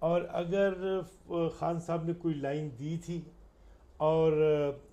اور اگر خان صاحب نے کوئی لائن دی تھی اور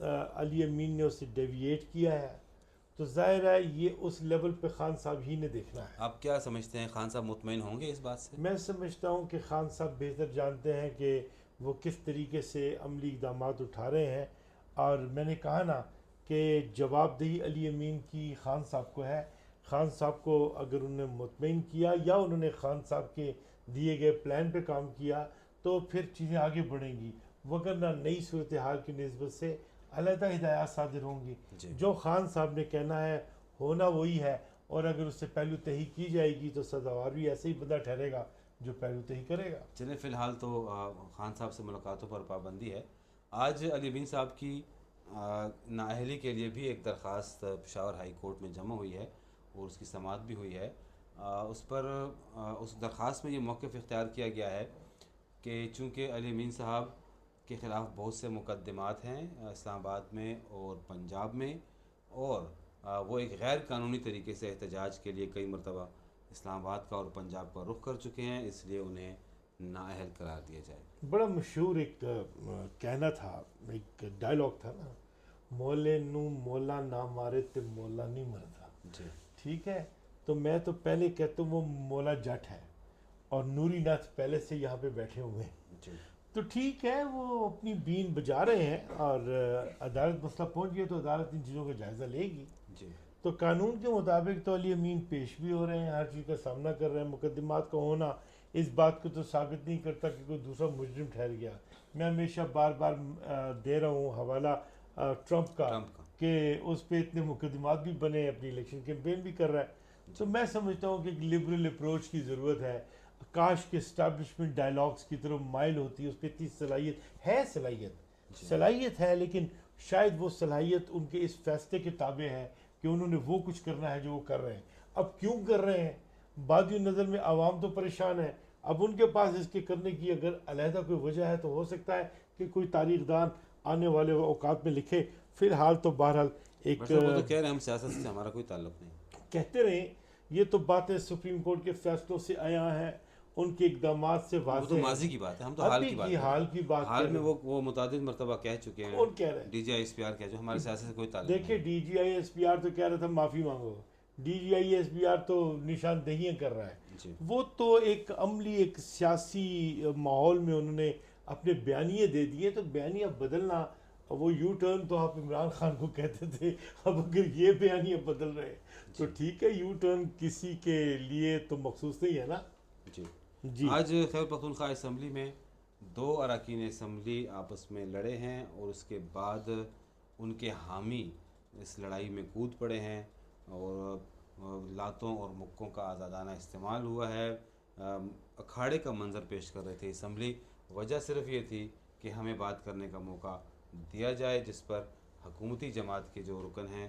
علی امین نے اسے ڈیویٹ کیا ہے تو ظاہر ہے یہ اس لیول پہ خان صاحب ہی نے دیکھنا ہے. آپ کیا سمجھتے ہیں، خان صاحب مطمئن ہوں گے اس بات سے؟ میں سمجھتا ہوں کہ خان صاحب بہتر جانتے ہیں کہ وہ کس طریقے سے عملی اقدامات اٹھا رہے ہیں. اور میں نے کہا نا کہ جواب دہی علی امین کی خان صاحب کو ہے. خان صاحب کو اگر انہوں نے مطمئن کیا یا انہوں نے خان صاحب کے دیے گئے پلان پہ کام کیا تو پھر چیزیں آگے بڑھیں گی، وگرنہ نئی صورتحال کی نسبت سے علیحدہ ہدایات صادر ہوں گی. جو خان صاحب نے کہنا ہے ہونا وہی ہے، اور اگر اس سے پہلو تہی کی جائے گی تو سزاوار بھی ایسے ہی بندہ ٹھہرے گا جو پہلو تہی کرے گا. چلیں فی الحال تو خان صاحب سے ملاقاتوں پر پابندی ہے. آج علی امین صاحب کی نااہلی کے لیے بھی ایک درخواست پشاور ہائی کورٹ میں جمع ہوئی ہے اور اس کی سماعت بھی ہوئی ہے. اس پر اس درخواست میں یہ موقف اختیار کیا گیا ہے کہ چونکہ علی امین صاحب کے خلاف بہت سے مقدمات ہیں اسلام آباد میں اور پنجاب میں، اور وہ ایک غیر قانونی طریقے سے احتجاج کے لیے کئی مرتبہ اسلام آباد کا اور پنجاب کا رخ کر چکے ہیں، اس لیے انہیں نااہل قرار دیا جائے. بڑا مشہور ایک کہنا تھا، ایک ڈائلاگ تھا نا، مولے نو مولا نہ مارے تے مولا نہیں مرتا. جی ٹھیک ہے، تو میں تو پہلے کہتا ہوں وہ مولا جٹ ہے اور نوری ناتھ پہلے سے یہاں پہ بیٹھے ہوئے ہیں. جی تو ٹھیک ہے، وہ اپنی بین بجا رہے ہیں اور عدالت مسئلہ پہنچ گیا تو عدالت ان چیزوں کا جائزہ لے گی. جی تو قانون کے مطابق تو علی امین پیش بھی ہو رہے ہیں، ہر چیز کا سامنا کر رہے ہیں. مقدمات کا ہونا اس بات کو تو ثابت نہیں کرتا کہ کوئی دوسرا مجرم ٹھہر گیا. میں ہمیشہ بار بار دے رہا ہوں حوالہ ٹرمپ کا کہ اس پہ اتنے مقدمات بھی بنے، اپنی الیکشن کیمپین بھی کر رہا ہے. تو میں سمجھتا ہوں کہ ایک لبرل اپروچ کی ضرورت ہے. کاش کے اسٹیبلشمنٹ ڈائلاگس کی طرف مائل ہوتی، اس پہ اتنی صلاحیت ہے لیکن شاید وہ صلاحیت ان کے اس فیصلے کے تابع ہے کہ انہوں نے وہ کچھ کرنا ہے جو وہ کر رہے ہیں. اب کیوں کر رہے ہیں، بعض نظر میں عوام تو پریشان ہے. اب ان کے پاس اس کے کرنے کی اگر علیحدہ کوئی وجہ ہے تو ہو سکتا ہے کہ کوئی تاریخ دان آنے والے اوقات میں لکھے. فی الحال تو بہرحال ایک وہ تو کہہ رہے ہیں ہم سیاست سے ہمارا کوئی تعلق نہیں. کہتے رہیں، یہ تو باتیں سپریم کورٹ کے فیصلوں سے آیا ہیں، ان کے اقدامات سے وہ واضح تو ماضی کی بات ہے، ہم تو حال کی بات ہیں. حال کی بات حال میں وہ متعدد مرتبہ کہہ چکے ہیں، کون کہہ رہے ہیں؟ D G I S P R کہہ جو ہمارے سیاست سے کوئی تعلق نہیں. دیکھیں D G I S P R تو کہہ رہا تھا معافی مانگو، D G I S P R تو نشاندہیاں کر رہا ہے. جی وہ تو ایک عملی ایک سیاسی ماحول میں انہوں نے اپنے بیانیے دے دیے، تو بیانیہ بدلنا، وہ یو ٹرن تو آپ عمران خان کو کہتے تھے، اب اگر یہ بیانیہ بدل رہے تو ٹھیک ہے، یو ٹرن کسی کے لیے تو مخصوص نہیں ہے نا. جی آج خیبر پختونخوا اسمبلی میں 2 اراکین اسمبلی آپس میں لڑے ہیں اور اس کے بعد ان کے حامی اس لڑائی میں کود پڑے ہیں اور لاتوں اور مکوں کا آزادانہ استعمال ہوا ہے. اکھاڑے کا منظر پیش کر رہے تھے اسمبلی. وجہ صرف یہ تھی کہ ہمیں بات کرنے کا موقع دیا جائے، جس پر حکومتی جماعت کے جو رکن ہیں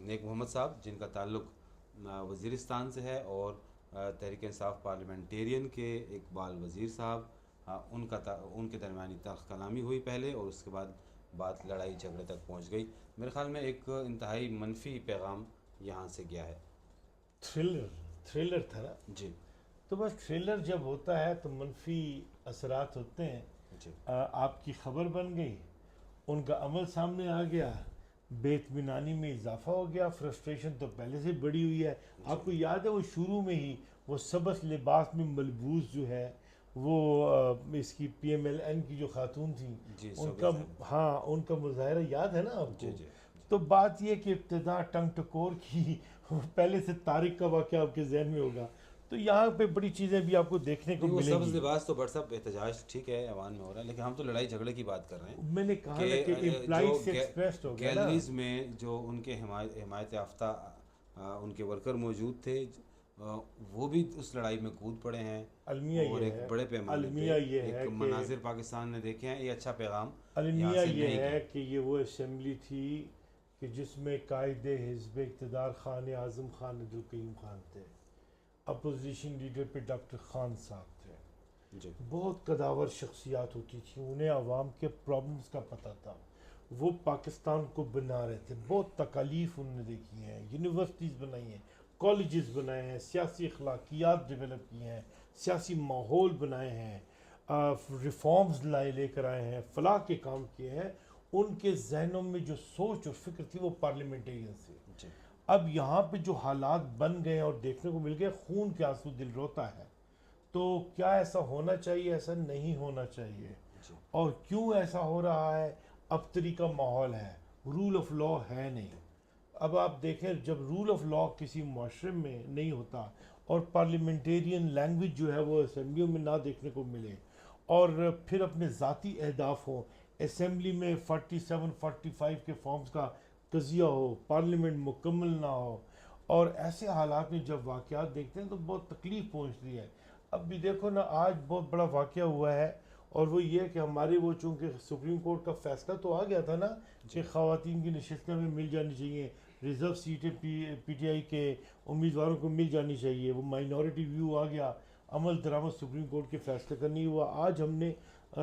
نیک محمد صاحب، جن کا تعلق وزیرستان سے ہے، اور تحریک انصاف پارلیمنٹیرین کے اقبال وزیر صاحب، ان کے درمیانی تلخ کلامی ہوئی پہلے، اور اس کے بعد بات لڑائی جھگڑے تک پہنچ گئی. میرے خیال میں ایک انتہائی منفی پیغام یہاں سے گیا ہے. تھرلر تھا نا. جی تو بس تھرلر جب ہوتا ہے تو منفی اثرات ہوتے ہیں. جی آپ کی خبر بن گئی، ان کا عمل سامنے آ گیا، بے اطمینانی میں اضافہ ہو گیا، فرسٹریشن تو پہلے سے بڑی ہوئی ہے. آپ کو یاد ہے وہ شروع میں ہی وہ سبز لباس میں ملبوس جو ہے وہ اس کی پی ایم ایل این کی جو خاتون تھیں، ان کا مظاہرہ یاد ہے نا آپ کو. تو بات یہ کہ ابتدا ٹنگ ٹکور کی، پہلے سے طارق کا واقعہ آپ کے ذہن میں ہوگا. تو یہاں پہ بڑی چیزیں بھی آپ کو دیکھنے کو ملیں گی. سبز لباس تو بٹ صاحب احتجاج ٹھیک ہے ایوان میں ہو رہا ہے، لیکن ہم تو لڑائی جھگڑے کی بات کر رہے ہیں. میں نے کہا کہ امپلائڈ سے ایکسپریسڈ ہو گیا نا. گیلریز میں جو ان کے حمایت یافتہ ان کے ورکر موجود تھے، وہ بھی اس لڑائی میں کود پڑے ہیں اور ایک بڑے پیمانے پہ ایک مناظر پاکستان نے دیکھے ہیں. یہ اچھا پیغام المیہ یہ ہے کہ یہ وہ اسمبلی تھی کہ جس میں قائد حزب اقتدار خان اعظم خان عبدالقیوم خان تھے، اپوزیشن لیڈر پہ ڈاکٹر خان صاحب تھے. بہت قداور شخصیات ہوتی تھیں، انہیں عوام کے پرابلمز کا پتہ تھا. وہ پاکستان کو بنا رہے تھے. بہت تکالیف انہوں نے دیکھی ہیں، یونیورسٹیز بنائی ہیں، کالجز بنائے ہیں، سیاسی اخلاقیات ڈیولپ کی ہیں، سیاسی ماحول بنائے ہیں، ریفارمز لے کر آئے ہیں، فلاح کے کام کیے ہیں، ان کے ذہنوں میں جو سوچ اور فکر تھی وہ پارلیمنٹیرین سے. اب یہاں پہ جو حالات بن گئے اور دیکھنے کو مل گئے، خون کے آنسو دل روتا ہے. تو کیا ایسا ہونا چاہیے؟ ایسا نہیں ہونا چاہیے. اور کیوں ایسا ہو رہا ہے؟ ابتری کا ماحول ہے، رول آف لا ہے نہیں. اب آپ دیکھیں جب رول آف لا کسی معاشرے میں نہیں ہوتا اور پارلیمنٹیرین لینگویج جو ہے وہ اسمبلیوں میں نہ دیکھنے کو ملے، اور پھر اپنے ذاتی اہداف ہوں، اسمبلی میں 47 45 کے فارمز کا تجزیہ ہو، پارلیمنٹ مکمل نہ ہو، اور ایسے حالات میں جب واقعات دیکھتے ہیں تو بہت تکلیف پہنچتی ہے. اب بھی دیکھو نا، آج بہت بڑا واقعہ ہوا ہے، اور وہ یہ کہ ہماری وہ چونکہ سپریم کورٹ کا فیصلہ تو آ گیا تھا نا کہ خواتین کی نشستیں میں مل جانی چاہیے، ریزرو سیٹیں پی ٹی آئی کے امیدواروں کو مل جانی چاہیے، وہ مائنورٹی ویو آ گیا، عمل درآمد سپریم کورٹ کے فیصلے کا نہیں ہوا. آج ہم نے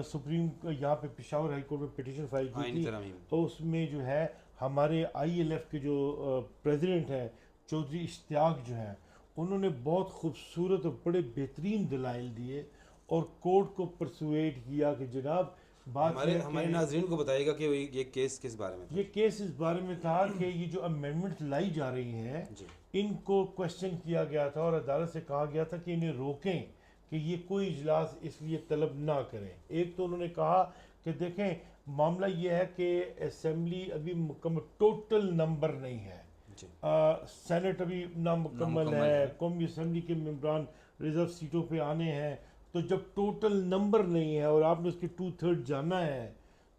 سپریم یہاں پہ پشاور ہائی کورٹ میں پٹیشن فائل کی تھی، تو اس میں جو ہے ہمارے آئی ایل ایف کے جو پریزیڈنٹ ہیں چودھری اشتیاق جو ہیں، انہوں نے بہت خوبصورت اور بڑے بہترین دلائل دیے اور کورٹ کو پرسویٹ کیا کہ جناب بات ہمارے ناظرین کو بتائیے گا کہ یہ کیس کس بارے میں تھا. یہ کیس اس بارے میں تھا کہ یہ جو امینڈمنٹ لائی جا رہی ہیں ان کو کوشچن کیا گیا تھا اور عدالت سے کہا گیا تھا کہ انہیں روکیں کہ یہ کوئی اجلاس اس لیے طلب نہ کریں. ایک تو انہوں نے کہا کہ دیکھیں معاملہ یہ ہے کہ اسمبلی ابھی مکمل ٹوٹل نمبر نہیں ہے، سینٹ ابھی نامکمل ہے، قومی اسمبلی کے ممبران ریزرو سیٹوں پہ آنے ہیں، تو جب ٹوٹل نمبر نہیں ہے اور آپ نے اس کے 2/3 جانا ہے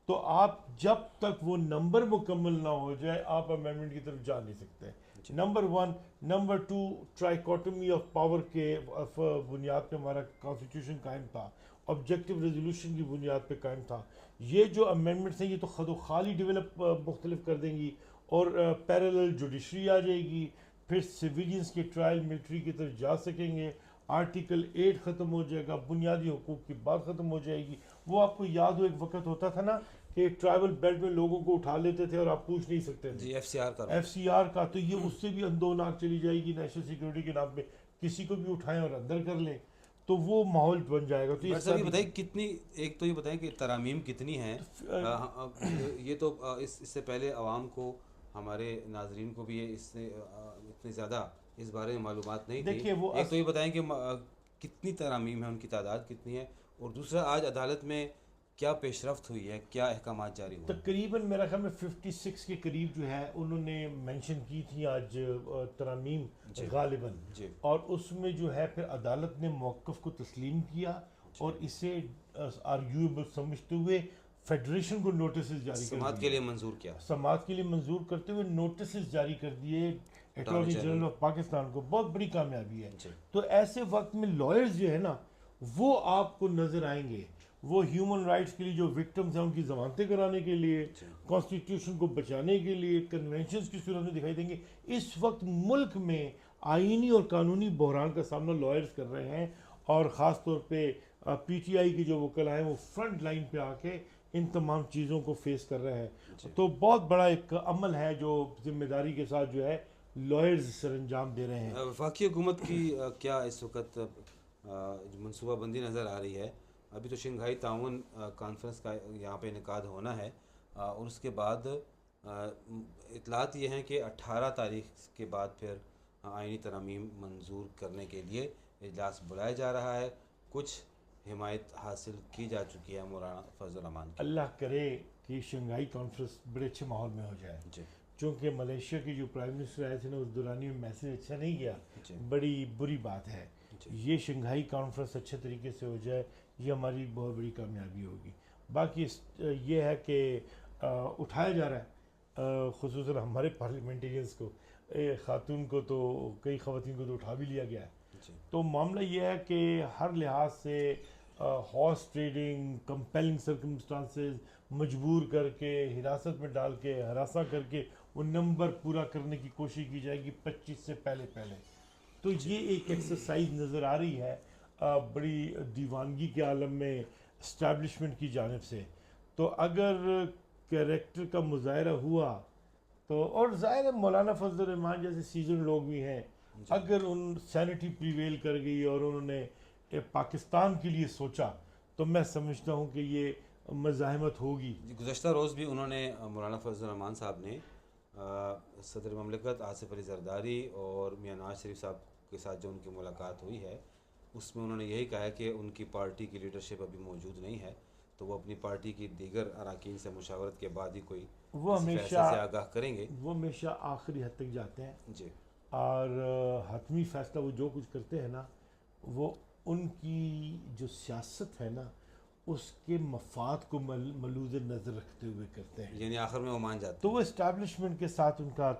تو آپ جب تک وہ نمبر مکمل نہ ہو جائے آپ امینڈمنٹ کی طرف جا نہیں سکتے. نمبر 1. نمبر 2، ٹرائیکوٹمی آف پاور کے بنیاد پہ ہمارا کانسٹیٹیوشن قائم تھا، آبجیکٹو ریزولوشن کی بنیاد پہ قائم تھا. یہ جو امینڈمنٹس ہیں یہ تو خود و خالی ڈیولپ مختلف کر دیں گی، اور پیرالل جوڈیشری آ جائے گی، پھر سویلینز کے ٹرائل ملٹری کی طرف جا سکیں گے، آرٹیکل 8 ختم ہو جائے گا، بنیادی حقوق کی بات ختم ہو جائے گی. وہ آپ کو یاد ہو ایک وقت ہوتا تھا نا کہ ٹرائبل بیلٹ میں لوگوں کو اٹھا لیتے تھے اور آپ پوچھ نہیں سکتے تھے، ایف سی آر کا، تو یہ اس سے بھی اندوناک چلی جائے گی نیشنل سیکورٹی کے نام پہ، کسی کو بھی اٹھائیں اور اندر کر لیں تو وہ ماحول بن جائے گا. تو یہ بتائیے کتنی، ایک تو یہ بتائیں کہ ترامیم کتنی ہیں، یہ تو اس سے پہلے عوام کو، ہمارے ناظرین کو بھی اس سے اتنی زیادہ اس بارے میں معلومات نہیں تھی. ایک تو یہ بتائیں کہ کتنی ترامیم ہیں، ان کی تعداد کتنی ہے، اور دوسرا آج عدالت میں کیا پیش رفت ہوئی ہے، کیا احکامات جاری ہوئے؟ تقریباً میرا خیال میں 56 کے قریب جو ہے انہوں نے مینشن کی تھی آج ترامیم غالباً، اور اس میں جو ہے پھر عدالت نے موقف کو تسلیم کیا اور اسے آرگیویبل سمجھتے ہوئے فیڈریشن کو نوٹسز جاری کر دیے، سماعت کے لیے منظور کیا، سماعت کے لیے منظور کرتے ہوئے نوٹسز جاری کر دیے اٹارنی جنرل آف پاکستان کو. بہت بڑی کامیابی ہے. تو ایسے وقت میں لائرز جو ہے نا وہ آپ کو نظر آئیں گے، وہ ہیومن رائٹس کے لیے جو وکٹمز ہیں ان کی ضمانتیں کرانے کے لیے، کانسٹیٹیوشن کو بچانے کے لیے، کنونشنز کی صورت میں دکھائی دیں گے. اس وقت ملک میں آئینی اور قانونی بحران کا سامنا لائرز کر رہے ہیں، اور خاص طور پہ پی ٹی آئی کے جو وکلاء ہیں وہ فرنٹ لائن پہ آ کے ان تمام چیزوں کو فیس کر رہے ہیں. تو بہت بڑا ایک عمل ہے جو ذمہ داری کے ساتھ جو ہے لائرز سر انجام دے رہے ہیں. وفاقی حکومت کی کیا اس وقت منصوبہ بندی نظر آ رہی ہے؟ ابھی تو شنگھائی تعاون کانفرنس کا یہاں پہ انعقاد ہونا ہے، اور اس کے بعد اطلاعات یہ ہیں کہ 18 تاریخ کے بعد پھر آئینی ترامیم منظور کرنے کے لیے اجلاس بلایا جا رہا ہے. کچھ حمایت حاصل کی جا چکی ہے مولانا فضل الرحمان کی. اللہ کرے کہ شنگھائی کانفرنس بڑے اچھے ماحول میں ہو جائے. چونکہ ملیشیا کے جو پرائم منسٹر آئے تھے نا اس دورانی میں میسیج اچھا نہیں گیا، بڑی بری بات ہے. یہ شنگھائی کانفرنس اچھے طریقے سے ہو جائے، یہ ہماری بہت بڑی کامیابی ہوگی. باقی یہ ہے کہ اٹھایا جا رہا ہے، خصوصاً ہمارے پارلیمنٹیرینز کو، خاتون کو تو، کئی خواتین کو تو اٹھا بھی لیا گیا ہے. تو معاملہ یہ ہے کہ ہر لحاظ سے ہارس ٹریڈنگ، کمپیلنگ سرکمسٹانسز، مجبور کر کے، حراست میں ڈال کے، ہراساں کر کے وہ نمبر پورا کرنے کی کوشش کی جائے گی 25 سے پہلے. تو یہ ایک ایکسرسائز نظر آ رہی ہے بڑی دیوانگی کے عالم میں اسٹیبلشمنٹ کی جانب سے. تو اگر کریکٹر کا مظاہرہ ہوا تو، اور ظاہر ہے مولانا فضل الرحمان جیسے سیزن لوگ بھی ہیں، اگر ان سینٹی پریویل کر گئی اور انہوں نے پاکستان کے لیے سوچا تو میں سمجھتا ہوں کہ یہ مزاحمت ہوگی. گزشتہ روز بھی انہوں نے مولانا فضل الرحمان صاحب نے صدر مملکت آصف علی زرداری اور میاں نواز شریف صاحب کے ساتھ جو ان کی ملاقات ہوئی ہے اس میں انہوں نے یہی کہا کہ ان کی پارٹی کی لیڈرشپ ابھی موجود نہیں ہے، تو وہ اپنی پارٹی کی دیگر اراکین سے مشاورت کے بعد ہی کوئی وہ فیصلے سے آگاہ کریں گے. وہ ہمیشہ آخری حد تک جاتے ہیں جی اور حتمی فیصلہ وہ جو کچھ کرتے ہیں نا وہ ان کی جو سیاست ہے نا اس کے مفاد کو ملوز نظر رکھتے ہوئے کرتے ہیں. یعنی آخر میں وہ مان جاتے تو وہ اسٹیبلشمنٹ کے ساتھ ان کا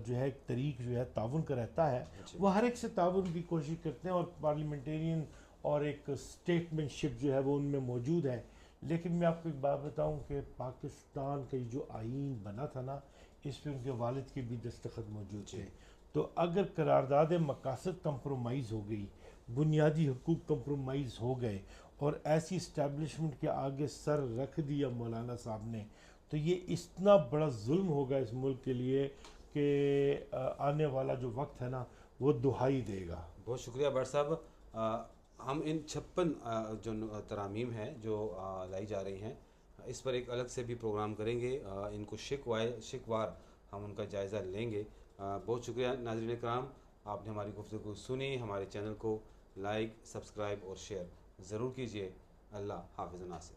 جو ہے ایک طریق جو ہے تعاون کا رہتا ہے. وہ ہر ایک سے تعاون کی کوشش کرتے ہیں اور پارلیمنٹیرین اور ایک اسٹیٹمنٹ شپ جو ہے وہ ان میں موجود ہے. لیکن میں آپ کو ایک بات بتاؤں کہ پاکستان کا جو آئین بنا تھا نا اس پہ ان کے والد کے بھی دستخط موجود تھے. تو اگر قرارداد مقاصد کمپرومائز ہو گئی، بنیادی حقوق کمپرومائز ہو گئے اور ایسی اسٹیبلشمنٹ کے آگے سر رکھ دیا مولانا صاحب نے، تو یہ اتنا بڑا ظلم ہوگا اس ملک کے لیے کہ آنے والا جو وقت ہے نا وہ دہائی دے گا. بہت شکریہ بٹ صاحب. ہم ان 56 جو ترامیم ہیں جو لائی جا رہی ہیں اس پر ایک الگ سے بھی پروگرام کریں گے. ان کو شکوار ہم ان کا جائزہ لیں گے. بہت شکریہ ناظرین کرام، آپ نے ہماری گفتگو سنی. ہمارے چینل کو لائک، سبسکرائب اور شیئر ضرور کیجیے. اللہ حافظ ناصر.